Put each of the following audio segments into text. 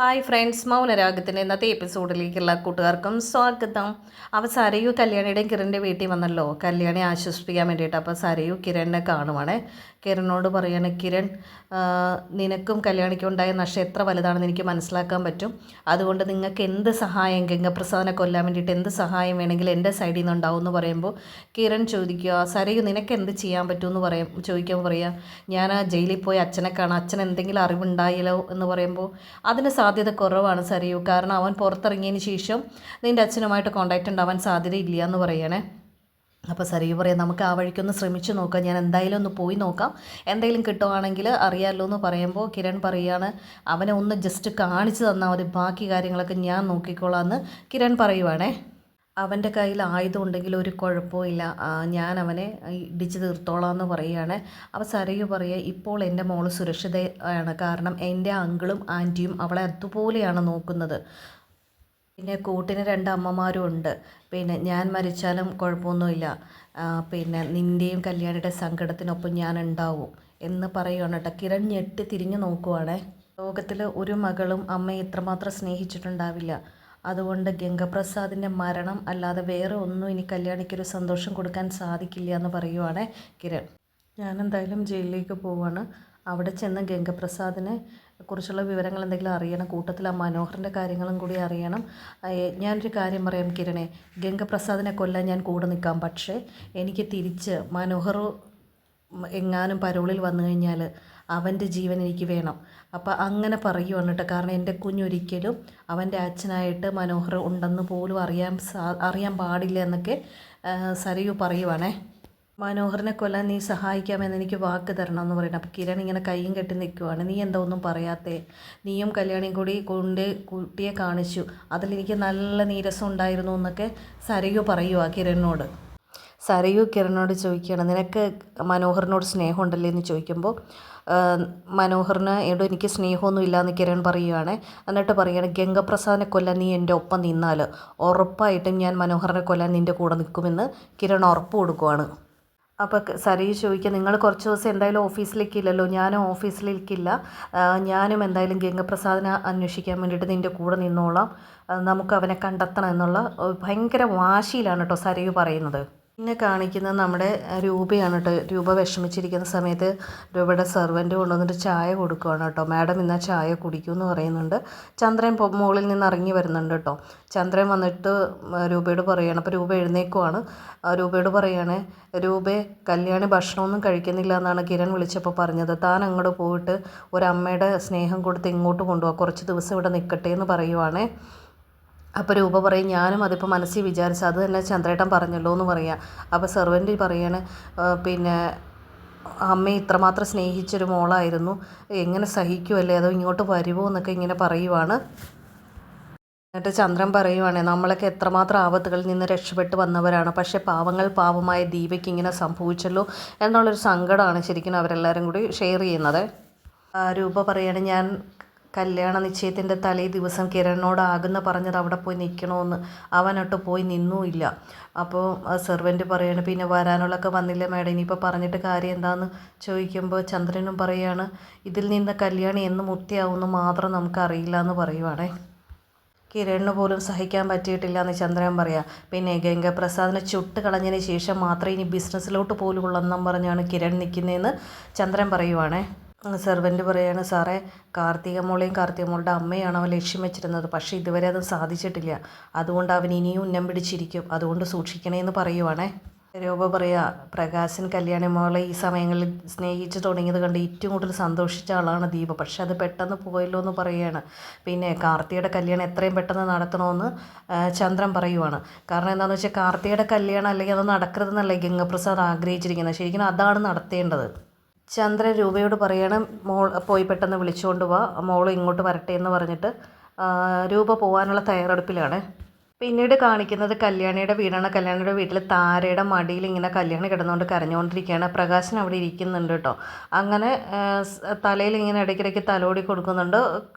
Hi friends, മൗനരാഗത്തിൻ്റെ ഇന്നത്തെ എപ്പിസോഡിലേക്കുള്ള കൂട്ടുകാർക്കും സ്വാഗതം. അപ്പോൾ സരയു കല്യാണിയുടെയും കിരണിൻ്റെ വീട്ടിൽ വന്നല്ലോ കല്യാണി ആശ്വസിപ്പിക്കാൻ വേണ്ടിയിട്ട്. അപ്പോൾ സരയു കിരണിനെ കാണുവാണേ. കിരണിനോട് പറയാണ്, കിരൺ, നിനക്കും കല്യാണിക്കും ഉണ്ടായ നഷ്ടം എത്ര വലുതാണെന്ന് എനിക്ക് മനസ്സിലാക്കാൻ പറ്റും. അതുകൊണ്ട് നിങ്ങൾക്ക് എന്ത് സഹായം, ഗംഗപ്രസാദിനെ കൊല്ലാൻ വേണ്ടിയിട്ട് എന്ത് സഹായം വേണമെങ്കിലും എൻ്റെ സൈഡിൽ നിന്ന് ഉണ്ടാവും എന്ന് പറയുമ്പോൾ കിരൺ ചോദിക്കുക, സരയു നിനക്ക് എന്ത് ചെയ്യാൻ പറ്റുമെന്ന് ചോദിക്കുമ്പോൾ പറയുക, ഞാൻ ആ ജയിലിൽ പോയി അച്ഛനെ കാണാം, അച്ഛൻ എന്തെങ്കിലും അറിവുണ്ടായല്ലോ എന്ന് പറയുമ്പോൾ അതിന് സാധ്യത കുറവാണ് സരയു. കാരണം അവൻ പുറത്തിറങ്ങിയതിന് ശേഷം നിൻ്റെ അച്ഛനുമായിട്ട് കോൺടാക്റ്റ് ഉണ്ടാവാൻ സാധ്യതയില്ല എന്ന് പറയണേ. അപ്പോൾ സരയു പറയാം, നമുക്ക് ആ വഴിക്കൊന്ന് ശ്രമിച്ചു നോക്കാം, ഞാൻ എന്തായാലും ഒന്ന് പോയി നോക്കാം, എന്തെങ്കിലും കിട്ടുവാണെങ്കിൽ അറിയാമല്ലോ എന്ന് പറയുമ്പോൾ കിരൺ പറയുകയാണ്, അവനെ ഒന്ന് ജസ്റ്റ് കാണിച്ചു തന്നാൽ മതി, ബാക്കി കാര്യങ്ങളൊക്കെ ഞാൻ നോക്കിക്കോളാം എന്ന് കിരൺ പറയുവാണേ. അവൻ്റെ കയ്യിൽ ആയുധം ഉണ്ടെങ്കിൽ ഒരു കുഴപ്പമില്ല, ഞാൻ അവനെ ഇടിച്ച് തീർത്തോളാം എന്ന് പറയുകയാണ്. അപ്പോൾ സരയു പറയുക, ഇപ്പോൾ എൻ്റെ മോള് സുരക്ഷിതയാണ്, കാരണം എൻ്റെ അങ്കിളും ആൻറ്റിയും അവളെ അതുപോലെയാണ് നോക്കുന്നത്. പിന്നെ കൂട്ടിന് 2 അമ്മമാരും ഉണ്ട്. പിന്നെ ഞാൻ മരിച്ചാലും കുഴപ്പമൊന്നുമില്ല, പിന്നെ നിൻ്റെയും കല്യാണിയുടെ സങ്കടത്തിനൊപ്പം ഞാൻ ഉണ്ടാവും എന്ന് പറയുകയാണ് കേട്ടോ. കിരൺ ഞെട്ടി തിരിഞ്ഞു നോക്കുവാണേ. ലോകത്തിൽ ഒരു മകളും അമ്മയെ ഇത്രമാത്രം സ്നേഹിച്ചിട്ടുണ്ടാവില്ല. അതുകൊണ്ട് ഗംഗപ്രസാദിൻ്റെ മരണം അല്ലാതെ വേറെ ഒന്നും ഇനി കല്യാണിക്കൊരു സന്തോഷം കൊടുക്കാൻ സാധിക്കില്ല എന്ന് പറയുവാണ് കിരൺ. ഞാൻ എന്തായാലും ജയിലിലേക്ക് പോവാണ്, അവിടെ ചെന്ന് ഗംഗപ്രസാദിനെ കുറിച്ചുള്ള വിവരങ്ങൾ എന്തെങ്കിലും അറിയണം, കൂട്ടത്തിൽ ആ മനോഹറിൻ്റെ കാര്യങ്ങളും കൂടി അറിയണം. ഞാനൊരു കാര്യം പറയാം കിരണേ, ഗംഗപ്രസാദിനെ കൊല്ലാൻ ഞാൻ കൂടെ നിൽക്കാം, പക്ഷേ എനിക്ക് തിരിച്ച് മനോഹർ എങ്ങാനും പരോളിൽ വന്നു കഴിഞ്ഞാൽ അവൻ്റെ ജീവൻ എനിക്ക് വേണം. അപ്പോൾ അങ്ങനെ പറയുവാണ് കേട്ടോ. കാരണം എൻ്റെ കുഞ്ഞൊരിക്കലും അവൻ്റെ അച്ഛനായിട്ട് മനോഹർ ഉണ്ടെന്ന് പോലും അറിയാൻ പാടില്ല എന്നൊക്കെ സരയു പറയുവാണേ. മനോഹറിനെ കൊല്ലാൻ നീ സഹായിക്കാമെന്ന് എനിക്ക് വാക്ക് തരണം എന്ന് പറയുന്നത്. അപ്പോൾ കിരൺ ഇങ്ങനെ കൈയും കെട്ടി നിൽക്കുവാണ്. നീ എന്താ ഒന്നും പറയാത്തേ, നീയും കല്യാണിയും കൂടി കുട്ടിയെ കാണിച്ചു, അതിലെനിക്ക് നല്ല നീരസം ഉണ്ടായിരുന്നു എന്നൊക്കെ സരയു പറയുക കിരണിനോട്. സരയു കിരണിനോട് ചോദിക്കുകയാണ്, നിനക്ക് മനോഹറിനോട് സ്നേഹമുണ്ടല്ലേ എന്ന് ചോദിക്കുമ്പോൾ മനോഹറിന് എന്നോട് എനിക്ക് സ്നേഹമൊന്നും ഇല്ലയെന്ന് കിരൺ പറയുകയാണ്. എന്നിട്ട് പറയുകയാണ്, ഗംഗപ്രസാദിനെ കൊല്ലാൻ നീ എൻ്റെ ഒപ്പം നിന്നാൽ ഉറപ്പായിട്ടും ഞാൻ മനോഹറിനെ കൊല്ലാൻ നിൻ്റെ കൂടെ നിൽക്കുമെന്ന് കിരൺ ഉറപ്പ് കൊടുക്കുവാണ്. അപ്പോൾ സരയു ചോദിക്കുക, നിങ്ങൾ കുറച്ച് ദിവസം എന്തായാലും ഓഫീസിലേക്കില്ലല്ലോ, ഞാനും ഓഫീസിലേക്കില്ല, ഞാനും എന്തായാലും ഗംഗപ്രസാദിനെ അന്വേഷിക്കാൻ വേണ്ടിയിട്ട് നിൻ്റെ കൂടെ നിന്നോളാം, നമുക്ക് അവനെ കണ്ടെത്തണം എന്നുള്ള ഭയങ്കര വാശിയിലാണ് കേട്ടോ സരയു പറയുന്നത്. പിന്നെ കാണിക്കുന്നത് നമ്മുടെ രൂപയാണ് കേട്ടോ. രൂപ വിഷമിച്ചിരിക്കുന്ന സമയത്ത് രൂപയുടെ സെർവൻറ്റ് കൊണ്ടുവന്നിട്ട് ചായ കൊടുക്കുകയാണ് കേട്ടോ. മാഡം ഇന്ന് ചായ കുടിക്കൂ എന്ന് പറയുന്നുണ്ട്. ചന്ദ്രൻ മുകളിൽ നിന്ന് ഇറങ്ങി വരുന്നുണ്ട് കേട്ടോ. ചന്ദ്രൻ വന്നിട്ട് രൂപയോട് പറയുകയാണ്. അപ്പോൾ രൂപ എഴുന്നേക്കുവാണ്. രൂപയോട് പറയുകയാണ്, രൂപയെ കല്യാണി ഭക്ഷണമൊന്നും കഴിക്കുന്നില്ല എന്നാണ് കിരൺ വിളിച്ചപ്പോൾ പറഞ്ഞത്, താൻ അങ്ങോട്ട് പോയിട്ട് ഒരമ്മയുടെ സ്നേഹം കൊടുത്ത് ഇങ്ങോട്ട് കൊണ്ടുപോകാം, കുറച്ച് ദിവസം ഇവിടെ നിൽക്കട്ടെ എന്ന് പറയുവാണേ. അപ്പോൾ രൂപ പറയും, ഞാനും അതിപ്പോൾ മനസ്സിൽ വിചാരിച്ചു, അത് തന്നെ ചന്ദ്രേട്ടൻ പറഞ്ഞല്ലോ എന്ന് പറയാം. അപ്പോൾ സെർവൻറ്റ് പറയാണ്, പിന്നെ അമ്മയെ ഇത്രമാത്രം സ്നേഹിച്ചൊരു മോളായിരുന്നു, എങ്ങനെ സഹിക്കുമല്ലേ, അതോ ഇങ്ങോട്ട് വരുമോ എന്നൊക്കെ ഇങ്ങനെ പറയുവാണ്. എന്നിട്ട് ചന്ദ്രൻ പറയുവാണ്, നമ്മളൊക്കെ എത്രമാത്രം ആപത്തുകളിൽ നിന്ന് രക്ഷപ്പെട്ട് വന്നവരാണ്, പക്ഷേ പാവമായ ദീപയ്ക്ക് ഇങ്ങനെ സംഭവിച്ചല്ലോ എന്നുള്ളൊരു സങ്കടമാണ് ശരിക്കും അവരെല്ലാവരും കൂടി ഷെയർ ചെയ്യുന്നത്. രൂപ പറയാണ്, ഞാൻ കല്യാണ നിശ്ചയത്തിൻ്റെ തലേ ദിവസം കിരണിനോടാകുന്ന പറഞ്ഞത് അവിടെ പോയി നിൽക്കണമെന്ന്, അവനൊട്ട് പോയി നിന്നുമില്ല. അപ്പോൾ സെർവൻറ്റ് പറയാണ്, പിന്നെ വരാനുള്ളൊക്കെ വന്നില്ല മാഡം, ഇനിയിപ്പോൾ പറഞ്ഞിട്ട് കാര്യം എന്താണെന്ന് ചോദിക്കുമ്പോൾ ചന്ദ്രനും പറയാണ്, ഇതിൽ നിന്ന് കല്യാണി എന്ന് മുക്തിയാവുമെന്ന് മാത്രം നമുക്കറിയില്ല എന്ന് പറയുവാണേ. കിരണിന് പോലും സഹിക്കാൻ പറ്റിയിട്ടില്ല എന്ന് ചന്ദ്രൻ പറയാം. പിന്നെ ഗംഗപ്രസാദിനെ ചുട്ട് കളഞ്ഞതിന് ശേഷം മാത്രമേ ഇനി ബിസിനസ്സിലോട്ട് പോലും ഉള്ളെന്നും പറഞ്ഞാണ് കിരൺ നിൽക്കുന്നതെന്ന് ചന്ദ്രൻ പറയുവാണേ. സെർവൻറ്റ് പറയാണ്, സാറേ, കാർത്തിക മോളുടെ അമ്മയാണ് അവൻ ലക്ഷ്യം വെച്ചിരുന്നത്, പക്ഷേ ഇതുവരെ അത് സാധിച്ചിട്ടില്ല, അതുകൊണ്ട് അവൻ ഇനിയും ഉന്നം പിടിച്ചിരിക്കും, അതുകൊണ്ട് സൂക്ഷിക്കണേന്ന് പറയുവാണേ. രൂപ പറയാ, പ്രകാശൻ കല്യാണി മോളെ ഈ സമയങ്ങളിൽ സ്നേഹിച്ച് തുടങ്ങിയത് കണ്ട് ഏറ്റവും കൂടുതൽ സന്തോഷിച്ച ആളാണ് ദീപ, പക്ഷെ അത് പെട്ടെന്ന് പോയല്ലോ എന്ന് പറയുകയാണ്. പിന്നെ കാർത്തികയുടെ കല്യാണം എത്രയും പെട്ടെന്ന് നടത്തണമെന്ന് ചന്ദ്രൻ പറയുവാണ്. കാരണം എന്താണെന്ന് വെച്ചാൽ കാർത്തികയുടെ കല്യാണം അല്ലെങ്കിൽ അത് നടക്കരുതെന്നല്ലേ ഗംഗപ്രസാദ് ആഗ്രഹിച്ചിരിക്കുന്നത്, ശരിക്കും അതാണ് നടത്തേണ്ടത്. ചന്ദ്രൻ രൂപയോട് പറയണം, മോൾ പോയി പെട്ടെന്ന് വിളിച്ചുകൊണ്ട് പോവാ, മോൾ ഇങ്ങോട്ട് വരട്ടെ എന്ന് പറഞ്ഞിട്ട് രൂപ പോകാനുള്ള തയ്യാറെടുപ്പിലാണ്. പിന്നീട് കാണിക്കുന്നത് കല്യാണിയുടെ വീടാണ്. കല്യാണിയുടെ വീട്ടിൽ താരയുടെ മടിയിൽ ഇങ്ങനെ കല്യാണി കിടന്നുകൊണ്ട് കരഞ്ഞുകൊണ്ടിരിക്കുകയാണ്. പ്രകാശൻ അവിടെ ഇരിക്കുന്നുണ്ട് കേട്ടോ. അങ്ങനെ തലയിൽ ഇങ്ങനെ ഇടയ്ക്കിടയ്ക്ക് തലോടി കൊടുക്കുന്നുണ്ട്.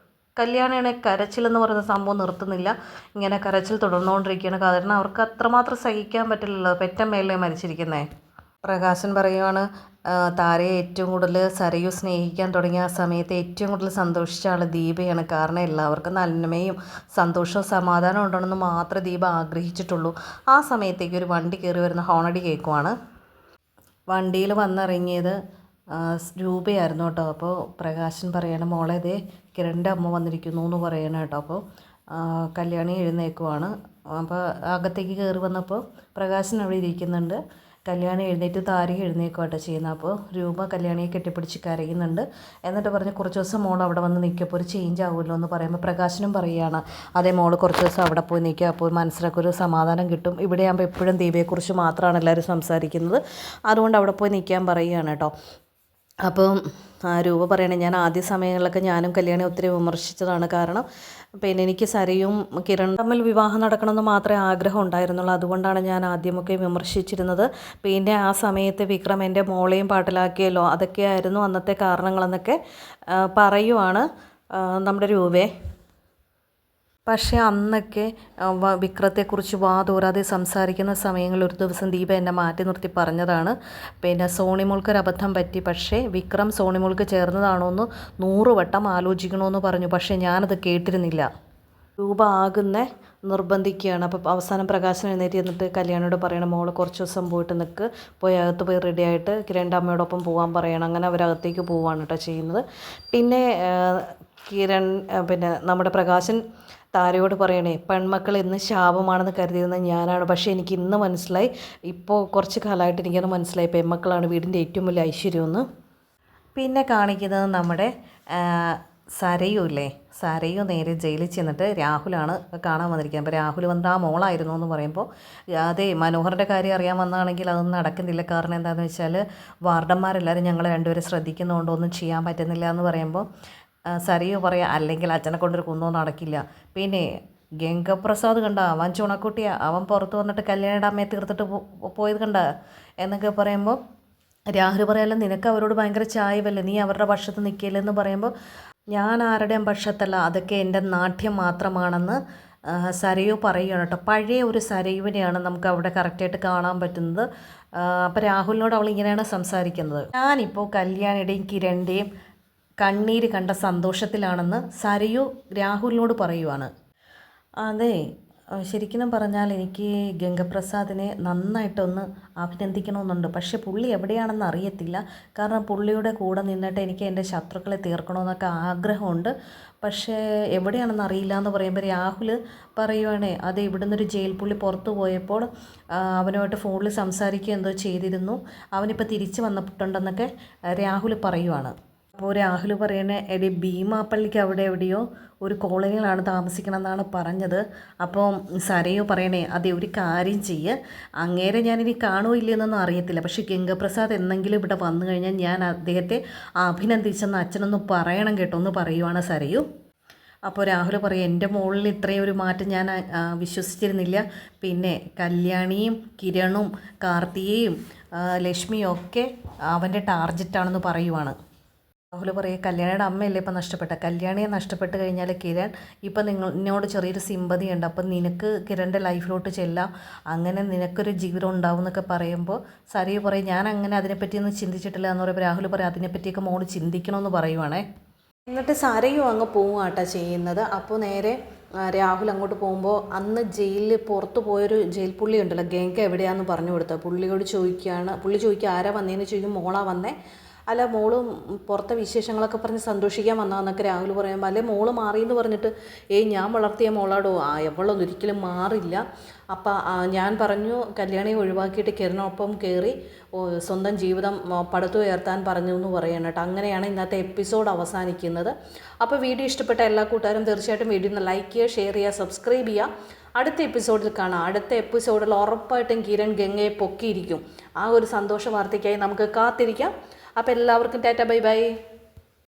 കല്യാണിയാണ് കരച്ചിലെന്ന് പറയുന്ന സംഭവം നിർത്തുന്നില്ല, ഇങ്ങനെ കരച്ചിൽ തുടർന്നുകൊണ്ടിരിക്കുകയാണ്. കാരണം അവർക്ക് അത്രമാത്രം സഹിക്കാൻ പറ്റില്ലല്ലോ, പെറ്റമ്മയല്ലേ മരിച്ചിരിക്കുന്നത്. പ്രകാശൻ പറയുവാണ് താരയെ ഏറ്റവും കൂടുതൽ സരയു സ്നേഹിക്കാൻ തുടങ്ങിയ ആ സമയത്ത് ഏറ്റവും കൂടുതൽ സന്തോഷിച്ച ആൾ ദീപയാണ്. കാരണം എല്ലാവർക്കും നന്മയും സന്തോഷവും സമാധാനവും ഉണ്ടെന്ന് മാത്രമേ ദീപ ആഗ്രഹിച്ചിട്ടുള്ളൂ. ആ സമയത്തേക്ക് ഒരു വണ്ടി കയറി വരുന്ന ഹോണടി കേൾക്കുവാണ്. വണ്ടിയിൽ വന്നിറങ്ങിയത് രൂപയായിരുന്നു കേട്ടോ. അപ്പോൾ പ്രകാശൻ പറയണം, മോളെ ദേ കിരണിൻ്റെ അമ്മ വന്നിരിക്കുന്നു എന്ന് പറയണം കേട്ടോ. അപ്പോൾ കല്യാണി എഴുന്നേക്കുവാണ്. അപ്പോൾ അകത്തേക്ക് കയറി വന്നപ്പോൾ പ്രകാശൻ അവിടെ ഇരിക്കുന്നുണ്ട്. കല്യാണി എഴുന്നേറ്റ് താരി എഴുന്നേക്കുവാട്ടോ ചെയ്യുന്നത്. അപ്പോൾ രൂപ കല്യാണിയെ കെട്ടിപ്പിടിച്ച് കരയുന്നുണ്ട്. എന്നിട്ട് പറഞ്ഞ് കുറച്ച് ദിവസം മോൾ അവിടെ വന്ന് നിൽക്കുമ്പോൾ ഒരു ചേഞ്ച് ആവുമല്ലോ എന്ന് പറയുമ്പോൾ പ്രകാശനും പറയുകയാണ്, അതേ മോൾ കുറച്ച് ദിവസം അവിടെ പോയി നിൽക്കുക, അപ്പോൾ മനസ്സിലൊക്കെ ഒരു സമാധാനം കിട്ടും. ഇവിടെ ആകുമ്പോൾ എപ്പോഴും ദീപയെക്കുറിച്ച് മാത്രമാണ് എല്ലാവരും സംസാരിക്കുന്നത്, അതുകൊണ്ട് അവിടെ പോയി നിൽക്കാൻ പറയുകയാണ് കേട്ടോ. അപ്പം രൂപ പറയണേ, ഞാൻ ആദ്യ സമയങ്ങളിലൊക്കെ ഞാനും കല്യാണി ഒത്തിരി വിമർശിച്ചതാണ്. കാരണം പിന്നെ എനിക്ക് സരയും കിരണും തമ്മിൽ വിവാഹം നടക്കണമെന്ന് മാത്രമേ ആഗ്രഹം ഉണ്ടായിരുന്നുള്ളൂ. അതുകൊണ്ടാണ് ഞാൻ ആദ്യമൊക്കെ വിമർശിച്ചിരുന്നത്. പിന്നെ ആ സമയത്ത് വിക്രം എൻ്റെ മോളെയും പാട്ടിലാക്കിയല്ലോ, അതൊക്കെയായിരുന്നു അന്നത്തെ കാരണങ്ങളെന്നൊക്കെ പറയുവാണ് നമ്മുടെ രൂപയെ. പക്ഷേ അന്നൊക്കെ വിക്രത്തെക്കുറിച്ച് വാതോരാതെ സംസാരിക്കുന്ന സമയങ്ങളിൽ ഒരു ദിവസം ദീപ എന്നെ മാറ്റി നിർത്തി പറഞ്ഞതാണ്, പിന്നെ സോണിമോൾക്കൊരു അബദ്ധം പറ്റി, പക്ഷേ വിക്രം സോണിമോൾക്ക് ചേർന്നതാണോ എന്ന് 100 വട്ടം ആലോചിക്കണമെന്ന് പറഞ്ഞു. പക്ഷേ ഞാനത് കേട്ടിരുന്നില്ല. രൂപ നിർബന്ധിക്കുകയാണ്. അപ്പോൾ അവസാനം പ്രകാശൻ എഴുന്നേറ്റ് എന്നിട്ട് കല്യാണിയോട് പറയണം, മോൾ കുറച്ച് ദിവസം പോയിട്ട് നിൽക്ക്, പോയി അകത്ത് പോയി റെഡിയായിട്ട് കിരണിൻ്റെ അമ്മയോടൊപ്പം പോകാൻ പറയണം. അങ്ങനെ അവരകത്തേക്ക് പോവാണ് കേട്ടോ ചെയ്യുന്നത്. പിന്നെ കിരൺ പിന്നെ നമ്മുടെ പ്രകാശൻ താരയോട് പറയണേ, പെൺമക്കൾ എന്ന് ശാപമാണെന്ന് കരുതിയിരുന്നത് ഞാനാണ്, പക്ഷേ എനിക്ക് ഇന്ന് മനസ്സിലായി, ഇപ്പോൾ കുറച്ച് കാലമായിട്ട് എനിക്കത് മനസ്സിലായി, പെൺമക്കളാണ് വീടിൻ്റെ ഏറ്റവും വലിയ ഐശ്വര്യമെന്ന്. പിന്നെ കാണിക്കുന്നത് നമ്മുടെ സരയു ഇല്ലേ, സരയു നേരെ ജയിലിൽ ചെന്നിട്ട് രാഹുലാണ് കാണാൻ വന്നിരിക്കുന്നത്. അപ്പോൾ രാഹുൽ വന്ന് ആ മോളായിരുന്നു എന്ന് പറയുമ്പോൾ, അതെ മനോഹറിൻ്റെ കാര്യം അറിയാൻ വന്നതാണെങ്കിൽ അതൊന്നും നടക്കുന്നില്ല. കാരണം എന്താണെന്ന് വെച്ചാൽ വാർഡന്മാരെല്ലാവരും ഞങ്ങൾ രണ്ടുപേരും ശ്രദ്ധിക്കുന്നതുകൊണ്ട് ഒന്നും ചെയ്യാൻ പറ്റുന്നില്ല എന്ന് പറയുമ്പോൾ സരയു പറയാം, അല്ലെങ്കിൽ അച്ഛനെ കൊണ്ടൊരു കുന്നവും നടക്കില്ല. പിന്നെ ഗംഗപ്രസാദ് കണ്ട, അവൻ ചുണക്കുട്ടിയാ, അവൻ പുറത്ത് വന്നിട്ട് കല്യാണിയുടെ അമ്മയെ തീർത്തിട്ട് പോയത് കണ്ട എന്നൊക്കെ പറയുമ്പോൾ രാഹുൽ പറയാമല്ലോ, നിനക്ക് അവരോട് ഭയങ്കര ചായവല്ലേ, നീ അവരുടെ പക്ഷത്ത് നിൽക്കില്ലെന്ന് പറയുമ്പോൾ, ഞാൻ ആരുടെയും പക്ഷത്തല്ല, അതൊക്കെ എൻ്റെ നാട്യം മാത്രമാണെന്ന് സരയു പറയുകയാണ് കേട്ടോ. പഴയ ഒരു സരയുവിനെയാണ് നമുക്ക് അവിടെ കറക്റ്റായിട്ട് കാണാൻ പറ്റുന്നത്. അപ്പോൾ രാഹുലിനോട് അവൾ ഇങ്ങനെയാണ് സംസാരിക്കുന്നത്, ഞാനിപ്പോൾ കല്യാണിയുടെയും കിരണിൻ്റെയും കണ്ണീര് കണ്ട സന്തോഷത്തിലാണെന്ന് സരയു രാഹുലിനോട് പറയുവാണ്. അതെ, ശരിക്കും പറഞ്ഞാൽ എനിക്ക് ഗംഗപ്രസാദിനെ നന്നായിട്ടൊന്ന് അഭിനന്ദിക്കണമെന്നുണ്ട്. പക്ഷേ പുള്ളി എവിടെയാണെന്ന് അറിയത്തില്ല. കാരണം പുള്ളിയുടെ കൂടെ നിന്നിട്ട് എനിക്ക് എൻ്റെ ശത്രുക്കളെ തീർക്കണമെന്നൊക്കെ ആഗ്രഹമുണ്ട്. പക്ഷേ എവിടെയാണെന്ന് അറിയില്ല എന്ന് പറയുമ്പോൾ രാഹുൽ പറയുവാണേ, അത് ഇവിടെ നിന്നൊരു ജയിൽ പുള്ളി പുറത്തു പോയപ്പോൾ അവനുമായിട്ട് ഫോണിൽ സംസാരിക്കുക എന്തോ ചെയ്തിരുന്നു, അവനിപ്പോൾ തിരിച്ച് വന്നിട്ടുണ്ടെന്നൊക്കെ രാഹുൽ പറയുവാണ്. അപ്പോൾ രാഹുൽ പറയണേ, എടി ഭീമാപ്പള്ളിക്ക് അവിടെ എവിടെയോ ഒരു കോളനിയിലാണ് താമസിക്കണമെന്നാണ് പറഞ്ഞത്. അപ്പോൾ സരയു പറയണേ, അതെ ഒരു കാര്യം ചെയ്യ്, അങ്ങേരെ ഞാനിനി കാണുമോ ഇല്ലെന്നൊന്നും അറിയത്തില്ല, പക്ഷേ ഗംഗപ്രസാദ് എന്തെങ്കിലും ഇവിടെ വന്നു കഴിഞ്ഞാൽ ഞാൻ അദ്ദേഹത്തെ അഭിനന്ദിച്ചെന്ന് അച്ഛനൊന്ന് പറയണം കേട്ടോ എന്ന് പറയുവാണ് സരയു. അപ്പോൾ രാഹുൽ പറയും, എൻ്റെ മുകളിൽ ഇത്രയും ഒരു മാറ്റം ഞാൻ വിശ്വസിച്ചിരുന്നില്ല. പിന്നെ കല്യാണിയും കിരണും കാർത്തികയും ലക്ഷ്മിയും ഒക്കെ അവൻ്റെ ടാർജറ്റാണെന്ന് പറയുവാണ്. രാഹുൽ പറയും, കല്യാണിയുടെ അമ്മയല്ലേ ഇപ്പം നഷ്ടപ്പെട്ട, കല്യാണിയെ നഷ്ടപ്പെട്ട് കഴിഞ്ഞാൽ കിരൺ ഇപ്പം നിന്നോട് ചെറിയൊരു സിമ്പതി ഉണ്ട്, അപ്പം നിനക്ക് കിരണിൻ്റെ ലൈഫിലോട്ട് ചെല്ലാം, അങ്ങനെ നിനക്കൊരു ജീവിതം ഉണ്ടാവും എന്നൊക്കെ പറയുമ്പോൾ സരയു പറയും, ഞാൻ അങ്ങനെ അതിനെപ്പറ്റിയൊന്നും ചിന്തിച്ചിട്ടില്ല എന്ന് പറയുമ്പോൾ രാഹുൽ പറയും, അതിനെപ്പറ്റിയൊക്കെ മോൾ ചിന്തിക്കണമെന്ന് പറയുവാണേ. എന്നിട്ട് സരയു അങ്ങ് പോവുകയാട്ടോ ചെയ്യുന്നത്. അപ്പോൾ നേരെ രാഹുൽ അങ്ങോട്ട് പോകുമ്പോൾ അന്ന് ജയിലിൽ പുറത്ത് പോയൊരു ജയിൽ പുള്ളി ഉണ്ടല്ലോ, ഗംഗ എവിടെയാണെന്ന് പറഞ്ഞു കൊടുത്തത്. പുള്ളി ചോദിക്കുക ആരാ വന്നതെന്ന് ചോദിക്കും, മോളാ വന്നേ, അല്ല മോളും പുറത്തെ വിശേഷങ്ങളൊക്കെ പറഞ്ഞ് സന്തോഷിക്കാൻ വന്നതെന്നൊക്കെ രാഹുൽ പറയുമ്പോൾ, അല്ലെ മോള് മാറിയെന്ന് പറഞ്ഞിട്ട്, ഞാൻ വളർത്തിയ മോളാടോ, എവളൊന്നും ഒരിക്കലും മാറില്ല. അപ്പം ഞാൻ പറഞ്ഞു കല്യാണിയെ ഒഴിവാക്കിയിട്ട് കിരണൊപ്പം കയറി സ്വന്തം ജീവിതം പടുത്തുയർത്താൻ പറഞ്ഞു എന്ന് പറയണം കേട്ടോ. അങ്ങനെയാണ് ഇന്നത്തെ എപ്പിസോഡ് അവസാനിക്കുന്നത്. അപ്പോൾ വീഡിയോ ഇഷ്ടപ്പെട്ട എല്ലാ കൂട്ടുകാരും തീർച്ചയായിട്ടും വീഡിയോ ഒന്ന് ലൈക്ക് ചെയ്യുക, ഷെയർ ചെയ്യുക, സബ്സ്ക്രൈബ് ചെയ്യുക. അടുത്ത എപ്പിസോഡിൽ കാണാം. അടുത്ത എപ്പിസോഡിൽ ഉറപ്പായിട്ടും കിരൺ ഗംഗയെ പൊക്കിയിരിക്കും. ആ ഒരു സന്തോഷ വാർത്തയ്ക്കായി നമുക്ക് കാത്തിരിക്കാം. അപ്പോൾ എല്ലാവർക്കും ടാറ്റ ബൈ ബൈ.